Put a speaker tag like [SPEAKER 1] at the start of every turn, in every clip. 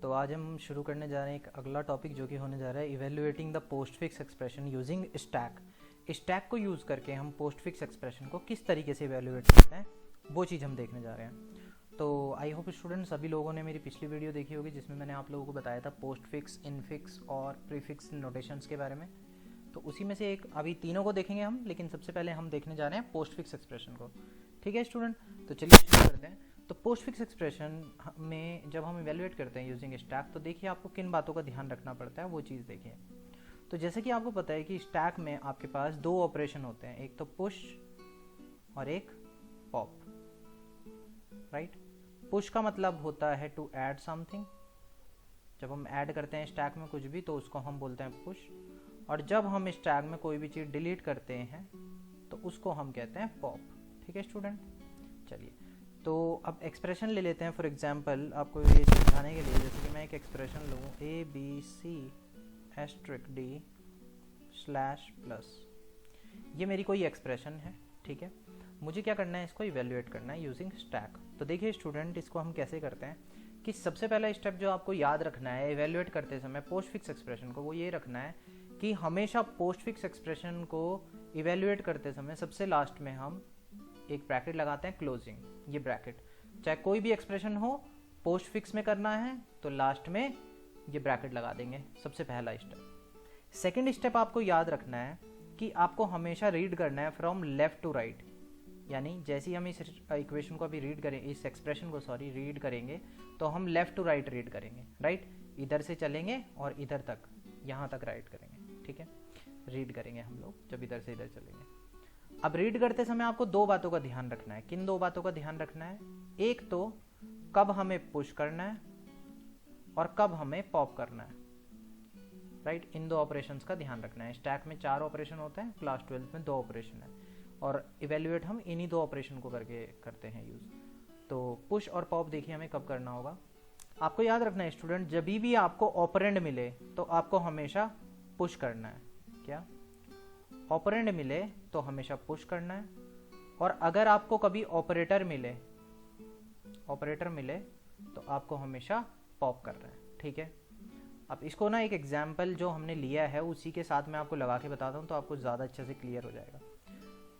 [SPEAKER 1] तो आज हम शुरू करने जा रहे हैं एक अगला टॉपिक जो कि होने जा रहा है evaluating the post fix expression using stack. Stack को यूज़ करके हम पोस्ट फिक्स एक्सप्रेशन को किस तरीके से इवेल्युएट करते हैं वो चीज़ हम देखने जा रहे हैं। तो आई होप स्टूडेंट सभी लोगों ने मेरी पिछली वीडियो देखी होगी जिसमें मैंने आप लोगों को बताया था पोस्ट फिक्स, इनफिक्स और प्रीफिक्स नोटेशंस के बारे में। तो उसी में से एक अभी तीनों को देखेंगे हम, लेकिन सबसे पहले हम देखने जा रहे हैं पोस्ट फिक्स एक्सप्रेशन को। ठीक है स्टूडेंट, तो चलिए शुरू करते हैं। तो पोस्ट फिक्स एक्सप्रेशन में जब हम इवेल्युएट करते हैं यूजिंग स्टैक, तो देखिए आपको किन बातों का ध्यान रखना पड़ता है वो चीज़ देखिए। तो जैसे कि आपको पता है कि स्टैक में आपके पास दो ऑपरेशन होते हैं, एक तो पुश और एक पॉप, राइट। पुश का मतलब होता है टू ऐड समथिंग। जब हम ऐड करते हैं स्टैक में कुछ भी तो उसको हम बोलते हैं पुश, और जब हम स्टैक में कोई भी चीज़ डिलीट करते हैं तो उसको हम कहते हैं पॉप। ठीक है स्टूडेंट, चलिए तो अब एक्सप्रेशन ले लेते हैं। फॉर एग्जांपल आपको ये समझाने के लिए, जैसे कि मैं एक एक्सप्रेशन लूँ ABC *D /+, ये मेरी कोई एक्सप्रेशन है। ठीक है, मुझे क्या करना है, इसको इवेल्युएट करना है यूजिंग स्टैक। तो देखिए स्टूडेंट, इसको हम कैसे करते हैं कि सबसे पहला स्टेप जो आपको याद रखना है इवेल्युएट करते समय पोस्ट फिक्स एक्सप्रेशन को, वो ये रखना है कि हमेशा पोस्ट फिक्स एक्सप्रेशन को इवेल्युएट करते समय सबसे लास्ट में हम एक ब्रैकेट लगाते हैं, क्लोजिंग। ये ब्रैकेट चाहे कोई भी एक्सप्रेशन हो, पोस्ट फिक्स में करना है तो लास्ट में ये ब्रैकेट लगा देंगे, सबसे पहला स्टेप। सेकंड स्टेप आपको याद रखना है कि आपको हमेशा रीड करना है फ्रॉम लेफ्ट टू राइट। यानी जैसे ही हम इस इक्वेशन को अभी रीड करें, इस एक्सप्रेशन को रीड करेंगे तो हम लेफ्ट टू राइट रीड करेंगे, राइट। इधर से चलेंगे और इधर तक, यहाँ तक राइट करेंगे। ठीक है, रीड करेंगे हम लोग जब इधर से इधर चलेंगे। अब रीड करते समय आपको दो बातों का ध्यान रखना है। किन दो बातों का ध्यान रखना है? एक तो कब हमें पुश करना है और कब हमें पॉप करना है, राइट। इन दो ऑपरेशंस का ध्यान रखना है। स्टैक में 4 ऑपरेशन होते हैं, क्लास 12 में 2 ऑपरेशन है, और इवेल्युएट हम इन्हीं 2 ऑपरेशन को करके करते हैं यूज। तो पुश और पॉप देखिए हमें कब करना होगा। आपको याद रखना है स्टूडेंट, जब भी आपको ऑपरेंड मिले तो आपको हमेशा पुश करना है। क्या? ऑपरेंड मिले तो हमेशा पुश करना है, और अगर आपको कभी ऑपरेटर मिले तो आपको हमेशा पॉप करना है। ठीक है, अब इसको ना एक एग्जाम्पल जो हमने लिया है उसी के साथ मैं आपको लगा के बताता हूँ तो आपको ज़्यादा अच्छे से क्लियर हो जाएगा।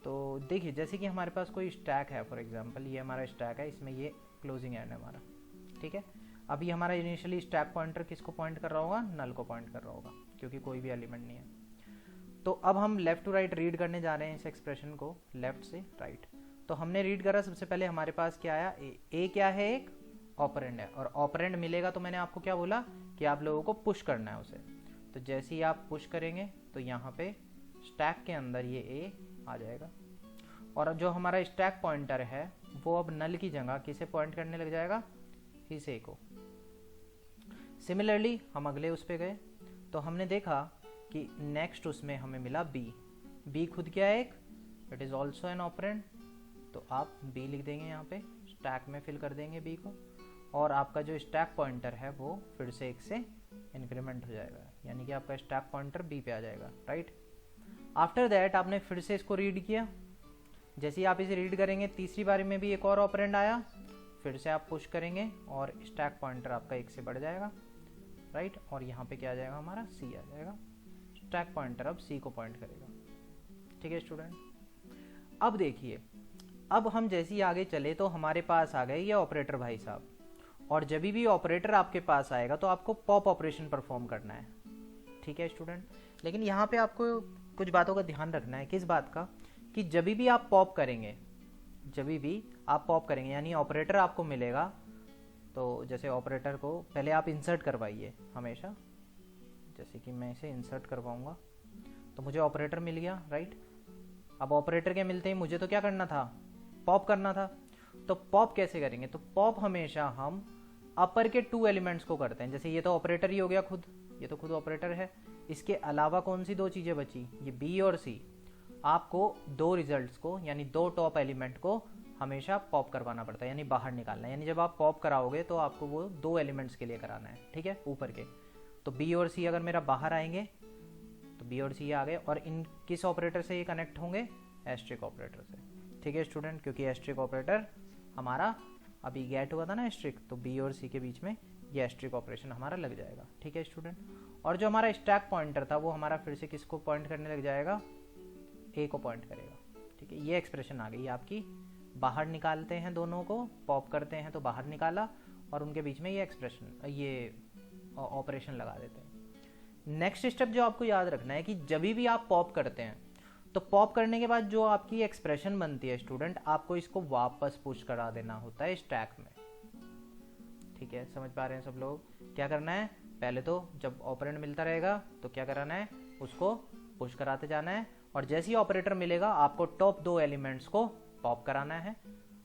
[SPEAKER 1] तो देखिए, जैसे कि हमारे पास कोई स्टैक है, फॉर एग्जांपल ये हमारा स्टैक है, इसमें ये क्लोजिंग एंड है हमारा। ठीक है, अभी हमारा इनिशियली स्टैक पॉइंटर किसको पॉइंट कर रहा होगा? नल को पॉइंट कर रहा होगा, क्योंकि कोई भी एलिमेंट नहीं है। तो अब हम लेफ्ट टू राइट रीड करने जा रहे हैं इस एक्सप्रेशन को, लेफ्ट से राइट। तो हमने रीड करा, सबसे पहले हमारे पास क्या आया? ए क्या है? एक ऑपरेंड है, और ऑपरेंड मिलेगा तो मैंने आपको क्या बोला कि आप लोगों को पुश करना है उसे। तो जैसे ही आप पुश करेंगे तो यहाँ पे स्टैक के अंदर ये ए आ जाएगा, और जो हमारा स्टैक पॉइंटर है वो अब नल की जगह किसे पॉइंट करने लग जाएगा? इस ए को। सिमिलरली हम अगले उस पे गए तो हमने देखा कि नेक्स्ट उसमें हमें मिला बी खुद क्या है? एक, it is also an operand. तो आप बी लिख देंगे यहाँ पे, स्टैक में फिल कर देंगे बी को, और आपका जो स्टैक पॉइंटर है वो फिर से एक से इंक्रीमेंट हो जाएगा, यानी कि आपका स्टैक पॉइंटर बी पे आ जाएगा, राइट। आफ्टर दैट आपने फिर से इसको रीड किया। जैसे ही आप इसे रीड करेंगे, तीसरी बारी में भी एक और ऑपरेंड आया, फिर से आप पुश करेंगे और स्टैक पॉइंटर आपका एक से बढ़ जाएगा, राइट। और यहाँ पे क्या आ जाएगा? हमारा सी आ जाएगा। स्टैक पॉइंटर अब सी को पॉइंट करेगा। ठीक है स्टूडेंट, अब देखिए, अब हम जैसे ही आगे चले तो हमारे पास आ गए ये ऑपरेटर भाई साहब, और जब भी ऑपरेटर आपके पास आएगा तो आपको पॉप ऑपरेशन परफॉर्म करना है। ठीक है स्टूडेंट, लेकिन यहाँ पे आपको कुछ बातों का ध्यान रखना है। किस बात का? कि जब भी आप पॉप करेंगे, यानी ऑपरेटर आपको मिलेगा, तो जैसे ऑपरेटर को पहले आप इंसर्ट करवाइए हमेशा। जैसे कि मैं इसे इंसर्ट करवाऊंगा तो मुझे ऑपरेटर मिल गया, राइट। अब ऑपरेटर के मिलते ही मुझे तो क्या करना था? पॉप करना था। तो पॉप कैसे करेंगे? तो पॉप हमेशा हम अपर के 2 एलिमेंट्स को करते हैं। जैसे ये तो ऑपरेटर ही हो गया खुद, ये तो खुद ऑपरेटर है। इसके अलावा कौन सी 2 चीज़ें बची? ये बी और सी। आपको 2 रिजल्ट्स को, यानी 2 टॉप एलिमेंट को हमेशा पॉप करवाना पड़ता है, यानी बाहर निकालना है। यानी जब आप पॉप कराओगे तो आपको वो 2 एलिमेंट्स के लिए कराना है, ठीक है, ऊपर के। तो बी और सी अगर मेरा बाहर आएंगे तो बी और सी आ गए, और इन किस ऑपरेटर से ये कनेक्ट होंगे? एस्ट्रिक ऑपरेटर से। ठीक है स्टूडेंट, क्योंकि एस्ट्रिक ऑपरेटर हमारा अभी गेट हुआ था ना एस्ट्रिक, तो बी और सी के बीच में ये एस्ट्रिक ऑपरेशन हमारा लग जाएगा। ठीक है स्टूडेंट, और जो हमारा स्टैक पॉइंटर था वो हमारा फिर से किसको पॉइंट करने लग जाएगा, ए को पॉइंट करेगा। ठीक है, ये एक्सप्रेशन आ गई आपकी। बाहर निकालते हैं, दोनों को पॉप करते हैं तो बाहर निकाला, और उनके बीच में ये एक्सप्रेशन, ये ऑपरेशन लगा देते हैं। नेक्स्ट स्टेप जो आपको याद रखना है कि जब भी आप पॉप करते हैं तो पॉप करने के बाद जो आपकी एक्सप्रेशन बनती है स्टूडेंट, आपको इसको वापस पुश करा देना होता है स्टैक में। ठीक है, समझ पा रहे हैं सब लोग? क्या करना है, पहले तो जब ऑपरेंड मिलता रहेगा तो क्या कराना है, उसको पुश कराते जाना है, और जैसे ही ऑपरेटर मिलेगा आपको टॉप 2 एलिमेंट्स को पॉप कराना है,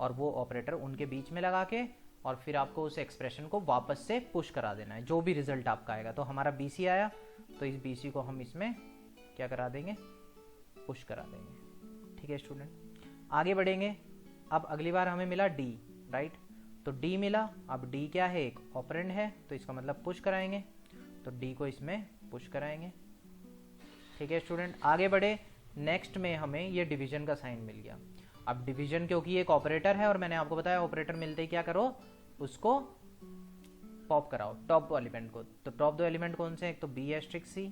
[SPEAKER 1] और वो ऑपरेटर उनके बीच में लगा के, और फिर आपको उस एक्सप्रेशन को वापस से पुश करा देना है, जो भी रिजल्ट आपका आएगा। तो हमारा BC आया, तो इस BC को हम इसमें क्या करा देंगे, पुश करा देंगे। ठीक है स्टूडेंट, आगे बढ़ेंगे। अब अगली बार हमें मिला D, राइट? तो D मिला, अब D क्या है, एक ऑपरेंड है, तो इसका मतलब पुश कराएंगे, तो D को इसमें पुश कराएंगे। ठीक है स्टूडेंट, आगे बढ़े। नेक्स्ट में हमें ये डिवीजन का साइन मिल गया। अब डिवीजन क्योंकि एक ऑपरेटर है, और मैंने आपको बताया ऑपरेटर मिलते ही क्या करो, उसको पॉप कराओ टॉप 2 एलिमेंट को। तो टॉप 2 एलिमेंट कौन से हैं, एक तो B एस्ट्रिक C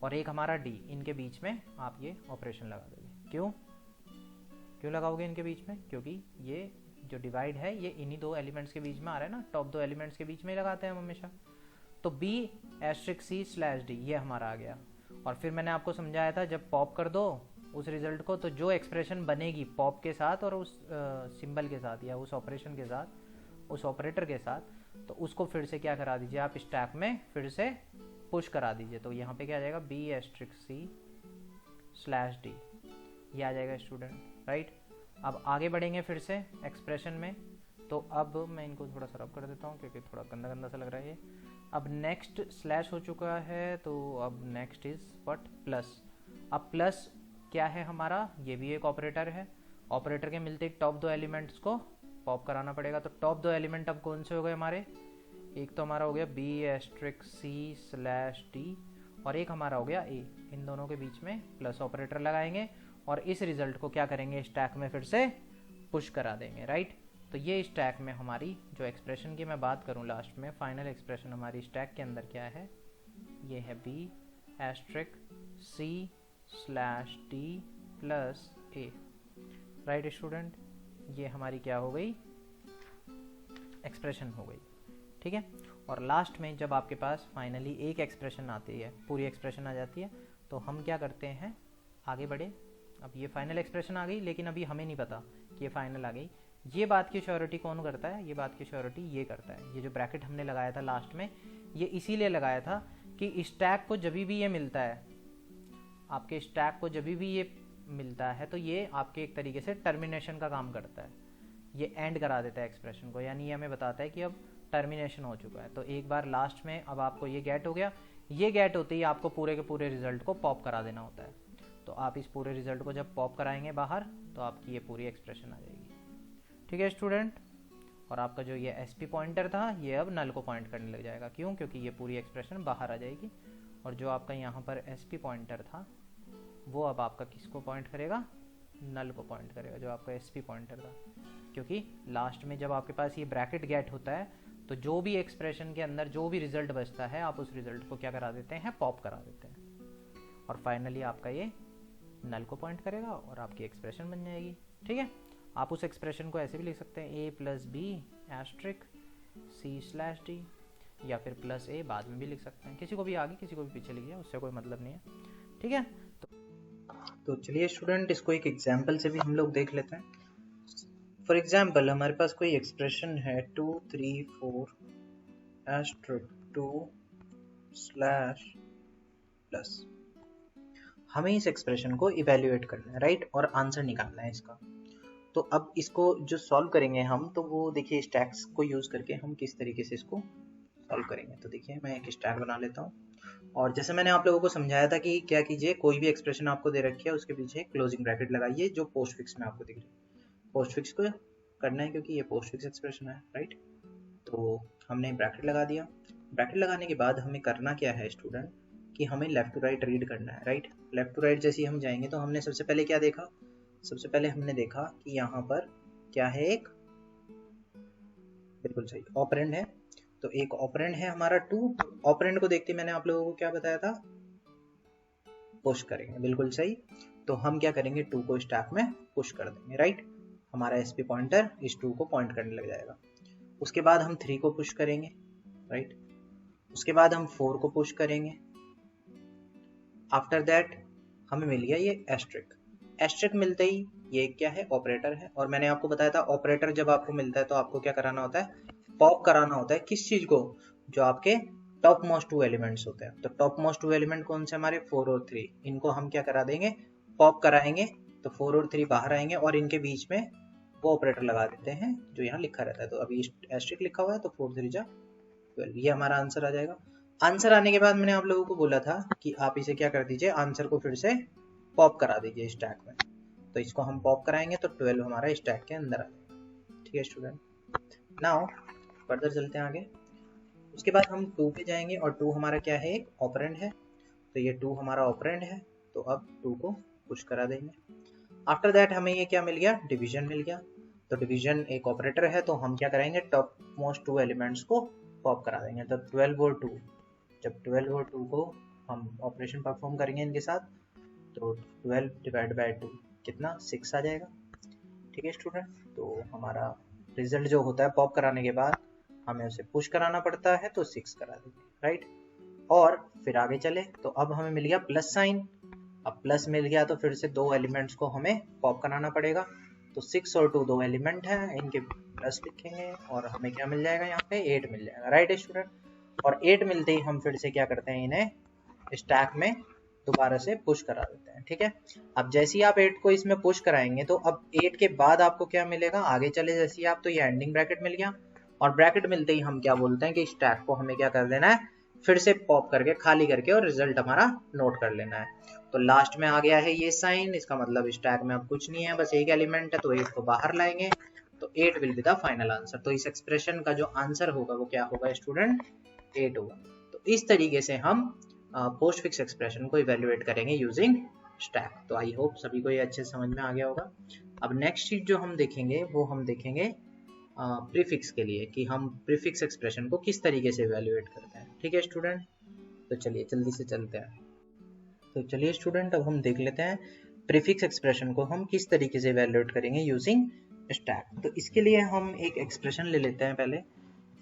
[SPEAKER 1] और एक हमारा D, इनके बीच में आप ये ऑपरेशन लगा दोगे। क्यों लगाओगे इनके बीच में, क्योंकि ये जो डिवाइड है ये इन्हीं 2 एलिमेंट्स के बीच में आ रहा है ना, टॉप 2 एलिमेंट्स के बीच में ही लगाते हैं हम हमेशा। तो B एस्ट्रिक C/D ये हमारा आ गया। और फिर मैंने आपको समझाया था जब पॉप कर दो उस रिजल्ट को, तो जो एक्सप्रेशन बनेगी पॉप के साथ और उस सिंबल के साथ, या उस ऑपरेशन के साथ, उस ऑपरेटर के साथ, तो उसको फिर से क्या करा दीजिए आप, स्टैक में फिर से पुश करा दीजिए। तो यहाँ पे क्या आ जाएगा, B एस्ट्रिक C/D ये आ जाएगा स्टूडेंट, राइट? अब आगे बढ़ेंगे फिर से एक्सप्रेशन में। तो अब मैं इनको थोड़ा सा रब कर देता हूँ क्योंकि थोड़ा गंदा गंदा सा लग रहा है ये। अब नेक्स्ट स्लैश हो चुका है, तो अब नेक्स्ट इज व्हाट, प्लस। अब प्लस क्या है हमारा, ये भी एक ऑपरेटर है। ऑपरेटर के मिलते टॉप 2 एलिमेंट्स को पॉप कराना पड़ेगा। तो टॉप 2 एलिमेंट अब कौन से हो गए हमारे, एक तो हमारा हो गया B एस्ट्रिक C/D और एक हमारा हो गया A। इन दोनों के बीच में प्लस ऑपरेटर लगाएंगे और इस रिजल्ट को क्या करेंगे, स्टैक में फिर से पुश करा देंगे, राइट? तो ये स्टैक में हमारी जो एक्सप्रेशन की मैं बात करूँ लास्ट में, फाइनल एक्सप्रेशन हमारी स्टैक के अंदर क्या है, ये है B asterisk C/D plus A, right student? ये हमारी क्या हो गई, एक्सप्रेशन हो गई। ठीक है, और लास्ट में जब आपके पास फाइनली एक एक्सप्रेशन आती है, पूरी एक्सप्रेशन आ जाती है, तो हम क्या करते हैं, आगे बढ़े। अब ये फाइनल एक्सप्रेशन आ गई, लेकिन अभी हमें नहीं पता कि ये फाइनल आ गई। ये बात की श्योरिटी कौन करता है, ये बात की श्योरिटी ये करता है। ये जो ब्रैकेट हमने लगाया था लास्ट में, ये इसीलिए लगाया था कि स्टैक को जब भी ये मिलता है, आपके स्टैक को जब भी ये मिलता है, तो ये आपके एक तरीके से टर्मिनेशन का काम करता है। ये एंड करा देता है एक्सप्रेशन को, यानी ये हमें बताता है कि अब टर्मिनेशन हो चुका है। तो एक बार लास्ट में अब आपको ये गेट हो गया, ये गेट होते ही आपको पूरे के पूरे रिजल्ट को पॉप करा देना होता है। तो आप इस पूरे रिजल्ट को जब पॉप कराएंगे बाहर, तो आपकी ये पूरी एक्सप्रेशन आ जाएगी। ठीक है स्टूडेंट, और आपका जो ये SP पॉइंटर था ये अब नल को पॉइंट करने लग जाएगा। क्यों? क्योंकि ये पूरी एक्सप्रेशन बाहर आ जाएगी। और जो आपका यहाँ पर SP पॉइंटर था वो अब आपका किसको पॉइंट करेगा, नल को पॉइंट करेगा, जो आपका SP पॉइंटर था। क्योंकि लास्ट में जब आपके पास ये ब्रैकेट गेट होता है, तो जो भी एक्सप्रेशन के अंदर जो भी रिजल्ट बचता है, आप उस रिजल्ट को क्या करा देते हैं, पॉप करा देते हैं। और फाइनली आपका ये नल को पॉइंट करेगा और आपकी एक्सप्रेशन बन जाएगी। ठीक है, आप उस एक्सप्रेशन को ऐसे भी लिख सकते हैं, A + B एस्ट्रिक C/D, या फिर +A बाद में भी लिख सकते हैं। किसी को भी आगे किसी को भी पीछे लिखिए, उससे कोई मतलब नहीं है। ठीक है, तो चलिए स्टूडेंट, इसको एक एग्जाम्पल से भी हम लोग देख लेते हैं। फॉर एग्जाम्पल हमारे पास कोई एक्सप्रेशन है 2 3 4 एस्ट्रिक 2/+। हमें इस एक्सप्रेशन को इवेल्युएट करना है, राइट? और आंसर निकालना है इसका। तो अब इसको जो सॉल्व करेंगे हम, तो वो देखिए स्टैक्स को यूज करके हम किस तरीके से इसको सॉल्व करेंगे। तो देखिए मैं एक स्टैक बना लेता हूँ, और जैसे मैंने आप लोगों को समझाया था कि क्या कीजिए, कोई भी एक्सप्रेशन आपको दे रखी है उसके पीछे क्लोजिंग ब्रैकेट लगाइए, जो पोस्ट फिक्स में आपको दिख रही है। पोस्ट फिक्स को करना है क्योंकि ये पोस्ट फिक्स एक्सप्रेशन है, राइट? तो हमने ब्रैकेट लगा दिया। ब्रैकेट लगाने के बाद हमें करना क्या है स्टूडेंट, कि हमें लेफ्ट टू राइट रीड करना है, राइट? लेफ्ट टू राइट जैसे हम जाएंगे तो हमने सबसे पहले क्या देखा, सबसे पहले हमने देखा कि यहाँ पर क्या है, एक बिल्कुल सही, ऑपरेंड है। तो एक ऑपरेंड है हमारा 2, ऑपरेंड को देखते मैंने आप लोगों को क्या बताया था, पुश करेंगे, बिल्कुल सही। तो हम क्या करेंगे, 2 को स्टैक में पुश कर देंगे, राइट। हमारा एसपी पॉइंटर इस 2 को पॉइंट करने लग जाएगा। उसके बाद हम 3 को पुश करेंगे, राइट। उसके बाद हम 4 को पुश करेंगे। आफ्टर दैट हमें मिल गया ये एस्ट्रिक। एस्ट्रिक मिलते ही ये क्या है, ऑपरेटर है। और मैंने आपको बताया था ऑपरेटर जब आपको मिलता है तो आपको क्या कराना होता है, पॉप कराना होता है। किस चीज को, जो आपके टॉप मोस्ट 2 एलिमेंट्स होते हैं। तो टॉप मोस्ट 2 एलिमेंट कौन से हमारे, 4 और 3, इनको हम क्या करा देंगे, पॉप कराएंगे। तो 4 और 3 बाहर आएंगे और इनके बीच में वो ऑपरेटर लगा देते हैं जो यहाँ लिखा रहता है। तो अभी एस्ट्रिक लिखा हुआ है तो 4 3 जा 12, ये हमारा आंसर आ जाएगा। आंसर आने के बाद मैंने आप लोगों को बोला था कि आप इसे क्या कर दीजिए, आंसर को फिर से पॉप करा दीजिए स्टैक में। तो इसको हम पॉप कराएंगे तो 12 हमारा स्टैक के अंदर आ जाएगा। ठीक है स्टूडेंट, नाउ फर्दर चलते हैं आगे। उसके बाद हम 2 पे जाएंगे और 2 हमारा क्या है, एक ऑपरेंड है। तो ये 2 हमारा ऑपरेंड है, तो अब 2 को पुश करा देंगे। आफ्टर दैट हमें ये क्या मिल गया, डिवीजन मिल गया। तो डिवीजन एक ऑपरेटर है, तो हम क्या करेंगे, टॉप मोस्ट 2 एलिमेंट्स को पॉप करा देंगे। तो 12 और 2, जब 12 और 2 को हम ऑपरेशन परफॉर्म करेंगे इनके साथ, तो 12 डिवाइड बाय 2 कितना, 6 आ जाएगा। ठीक है स्टूडेंट, तो हमारा रिजल्ट जो होता है पॉप कराने के बाद हमें उसे पुश कराना पड़ता है, तो 6 करा देंगे, राइट। और फिर आगे चले तो अब हमें मिल गया प्लस साइन। अब प्लस मिल गया तो फिर से 2 एलिमेंट्स को हमें पॉप कराना पड़ेगा। तो 6 और 2 2 एलिमेंट हैं, इनके प्लस लिखेंगे और हमें क्या मिल जाएगा, यहाँ पे 8 मिल जाएगा, राइट स्टूडेंट। और 8 मिलते ही हम फिर से क्या करते हैं, इन्हें स्टैक में दोबारा से पुश करा देते हैं। ठीक है, अब जैसे ही आप 8 को इसमें पुश कराएंगे तो अब 8 के बाद आपको क्या मिलेगा, आगे चले जैसे ही आप, तो ये एंडिंग ब्रैकेट मिल गया। और ब्रैकेट मिलते ही हम क्या बोलते हैं कि स्टैक को हमें क्या कर देना है, फिर से पॉप करके खाली करके और रिजल्ट हमारा नोट कर लेना है। तो लास्ट में आ गया है ये साइन, इसका मतलब स्टैक में अब कुछ नहीं है, बस एक एलिमेंट है, तो 8 को बाहर लाएंगे। तो 8 will be the final answer. तो इस एक्सप्रेशन का जो आंसर होगा वो क्या होगा स्टूडेंट, 8 होगा। तो इस तरीके से हम पोस्ट फिक्स एक्सप्रेशन को इवेल्युएट करेंगे यूजिंग स्टैक। तो आई होप सभी को ये अच्छे से समझ में आ गया होगा। अब नेक्स्ट चीज जो हम देखेंगे वो हम देखेंगे प्रीफिक्स के लिए, कि हम प्रीफिक्स एक्सप्रेशन को किस तरीके से इवेल्युएट करते हैं। ठीक है स्टूडेंट, तो चलिए जल्दी से चलते हैं। तो चलिए स्टूडेंट, अब हम देख लेते हैं प्रीफिक्स एक्सप्रेशन को हम किस तरीके से इवेल्युएट करेंगे यूजिंग स्टैक। तो इसके लिए हम एक एक्सप्रेशन ले लेते हैं पहले।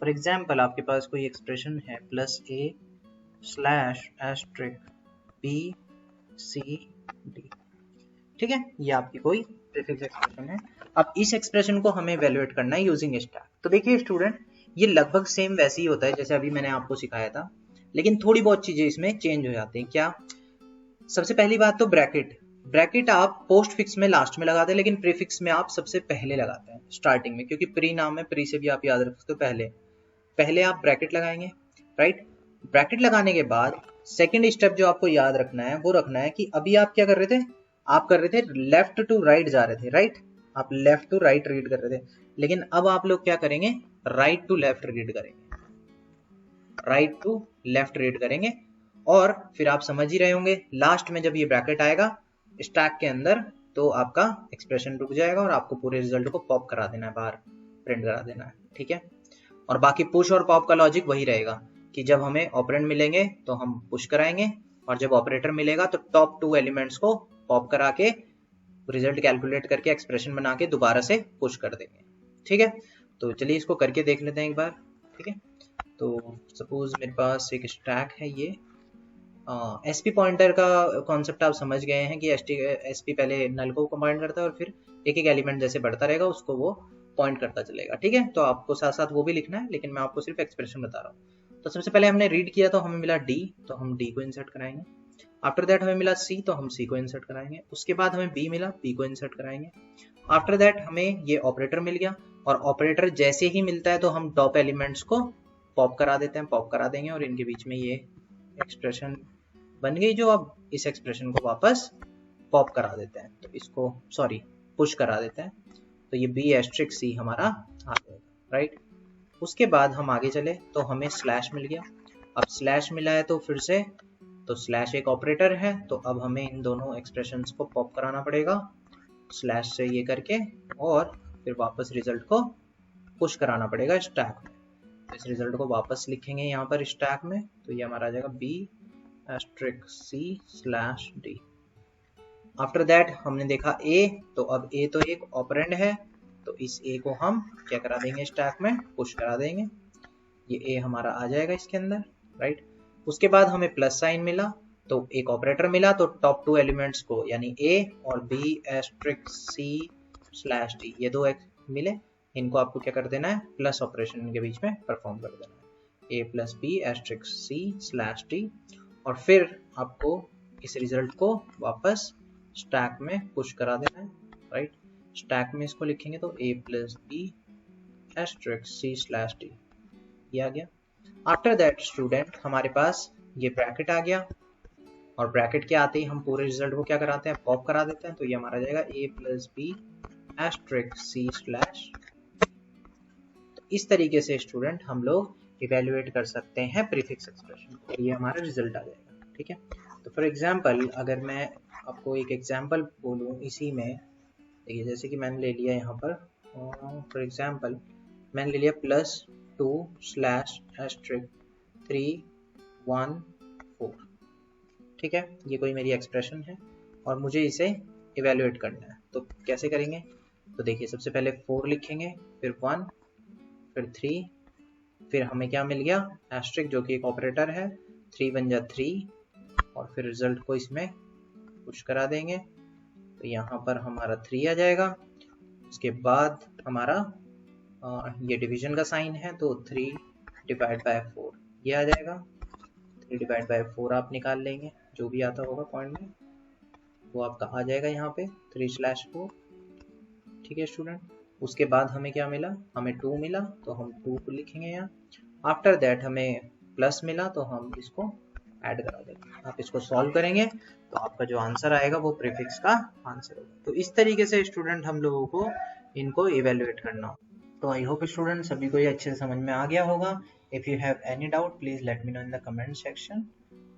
[SPEAKER 1] फॉर एग्जाम्पल आपके पास कोई एक्सप्रेशन है, +a slash asterisk b c d। ठीक है, ये आपकी कोई प्रीफिक्स एक्सप्रेशन है। अब इस एक्सप्रेशन को हमें इवेल्युएट करना है यूजिंग स्टैक। तो देखिए स्टूडेंट, ये लगभग सेम वैसे ही होता है जैसे अभी मैंने आपको सिखाया था, लेकिन थोड़ी बहुत चीजें इसमें चेंज हो जाती हैं। क्या, सबसे पहली बात तो ब्रैकेट आप पोस्ट फिक्स में लास्ट में लगाते हैं, लेकिन प्रीफिक्स में आप सबसे पहले लगाते हैं स्टार्टिंग में, क्योंकि प्री नाम है, प्री से भी आप याद रख सकते हो, पहले आप ब्रैकेट लगाएंगे, राइट। ब्रैकेट लगाने के बाद सेकंड स्टेप जो आपको याद रखना है वो रखना है कि अभी आप क्या कर रहे थे, आप कर रहे थे लेफ्ट टू राइट जा रहे थे, राइट। आप लेफ्ट टू राइट रीड कर रहे थे, लेकिन अब आप लोग क्या करेंगे, राइट टू लेफ्ट रीड करेंगे, राइट टू लेफ्ट रीड करेंगे। और फिर आप समझ ही रहे होंगे, लास्ट में जब ये ब्रैकेट आएगा स्टैक के अंदर, तो आपका एक्सप्रेशन रुक जाएगा और आपको पूरे रिजल्ट को पॉप करा देना है, बाहर प्रिंट करा देना है। ठीक है, और बाकी पुश और पॉप का लॉजिक वही रहेगा कि जब हमें ऑपरेंड मिलेंगे तो हम पुश कराएंगे, और जब ऑपरेटर मिलेगा तो टॉप 2 एलिमेंट्स को पॉप करा के रिजल्ट कैलकुलेट करके एक्सप्रेशन बना के दोबारा से पुश कर देंगे। ठीक है, तो चलिए इसको करके देख लेते हैं एक बार। ठीक है, तो सपोज मेरे पास एक स्टैक है, ये एसपी पॉइंटर का कॉन्सेप्ट आप समझ गए हैं कि एसपी पहले नल को कंबाइन करता है और फिर एक एक एलिमेंट जैसे बढ़ता रहेगा उसको वो पॉइंट करता चलेगा। ठीक है, तो आपको साथ साथ वो भी लिखना है, लेकिन मैं आपको सिर्फ एक्सप्रेशन बता रहा हूँ। तो सबसे पहले हमने रीड किया तो हमें मिला डी, तो हम डी को इंसर्ट कराएंगे। आफ्टर दैट हमें मिला सी, तो हम सी को इंसर्ट कराएंगे। उसके बाद हमें बी मिला, बी को इंसर्ट कराएंगे। आफ्टर दैट हमें ये ऑपरेटर मिल गया, और ऑपरेटर जैसे ही मिलता है तो हम टॉप एलिमेंट्स को पॉप करा देते हैं, पॉप करा देंगे, और इनके बीच में ये एक्सप्रेशन बन गई, जो अब इस एक्सप्रेशन को वापस पॉप करा देते हैं, तो इसको सॉरी पुश करा देते हैं। तो ये बी एस्ट्रिक सी हमारा आ जाएगा, राइट। उसके बाद हम आगे चले तो हमें स्लैश मिल गया। अब स्लैश मिला है तो फिर से, तो स्लैश एक ऑपरेटर है, तो अब हमें इन दोनों एक्सप्रेशंस को पॉप कराना पड़ेगा स्लैश से ये करके, और फिर वापस रिजल्ट को पुश कराना पड़ेगा स्टैक में। तो इस रिजल्ट को वापस लिखेंगे यहाँ पर स्टैक में, तो ये हमारा आ जाएगा b*c/d। आफ्टर दैट हमने देखा a, तो अब a तो एक ऑपरेंड है, तो इस a को हम क्या करा देंगे, स्टैक में पुश करा देंगे। ये a हमारा आ जाएगा इसके अंदर, राइट। उसके बाद हमें प्लस साइन मिला, तो एक ऑपरेटर मिला, तो टॉप टू एलिमेंट्स को यानी a और b*c/d ये दो मिले, इनको आपको क्या कर देना है, प्लस ऑपरेशन इनके बीच में परफॉर्म कर देना है, a + b*c/d। और फिर आपको इस रिजल्ट को वापस स्टैक में पुश करा देना है, राइट। स्टैक में इसको लिखेंगे तो a + b*c/d ये आ गया। आफ्टर दैट स्टूडेंट हमारे पास ये ब्रैकेट आ गया, और ब्रैकेट के आते ही हम पूरे रिजल्ट को क्या कराते हैं, पॉप करा देते हैं, तो ये हमारा जाएगा a + b*c/d। तो इस तरीके से स्टूडेंट हम लोग इवेल्युएट कर सकते हैं प्रीफिक्स एक्सप्रेशन को, ये हमारा रिजल्ट आ जाएगा, ठीक है। तो फॉर एग्जांपल अगर मैं आपको एक एग्जांपल बोलूँ इसी में, देखिए जैसे कि मैंने ले लिया यहाँ पर फॉर एग्जांपल मैंने ले लिया +2/*314, ठीक है। ये कोई मेरी एक्सप्रेशन है और मुझे इसे इवेल्युएट करना है, तो कैसे करेंगे, तो देखिए सबसे पहले 4 लिखेंगे, फिर 1, फिर 3, फिर हमें क्या मिल गया, एस्ट्रिक जो कि एक ऑपरेटर है, 3 × 3, और फिर रिजल्ट को इसमें पुश करा देंगे, तो यहाँ पर हमारा 3 आ जाएगा। उसके बाद हमारा ये डिवीजन का साइन है, तो 3/4 ये आ जाएगा। 3/4 आप निकाल लेंगे, जो भी आता होगा पॉइंट में वो आपका आ जाएगा यहाँ पे 3/4, ठीक है स्टूडेंट। उसके बाद हमें क्या मिला, हमें 2 मिला, तो हम 2 को लिखेंगे यहाँ। आफ्टर दैट हमें प्लस मिला, तो हम इसको ऐड करा देंगे। आप इसको सॉल्व करेंगे तो आपका जो आंसर आएगा वो प्रीफिक्स का आंसर होगा। तो इस तरीके से स्टूडेंट हम लोगों को इनको इवेल्युएट करना हो। तो आई होप स्टूडेंट सभी को ये अच्छे से समझ में आ गया होगा। If you have any doubt please let me know in the comment section.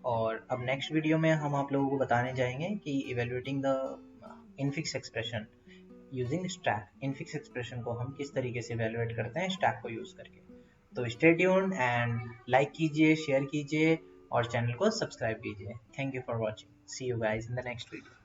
[SPEAKER 1] और अब नेक्स्ट वीडियो में हम आप लोगों को बताने जाएंगे कि evaluating the infix expression using stack, infix expression को हम किस तरीके से इवेल्युएट करते हैं स्टैक को यूज़ करके। तो स्टे ट्यून्ड एंड लाइक कीजिए, शेयर कीजिए और चैनल को सब्सक्राइब कीजिए। Thank you for watching. See you guys in the next video.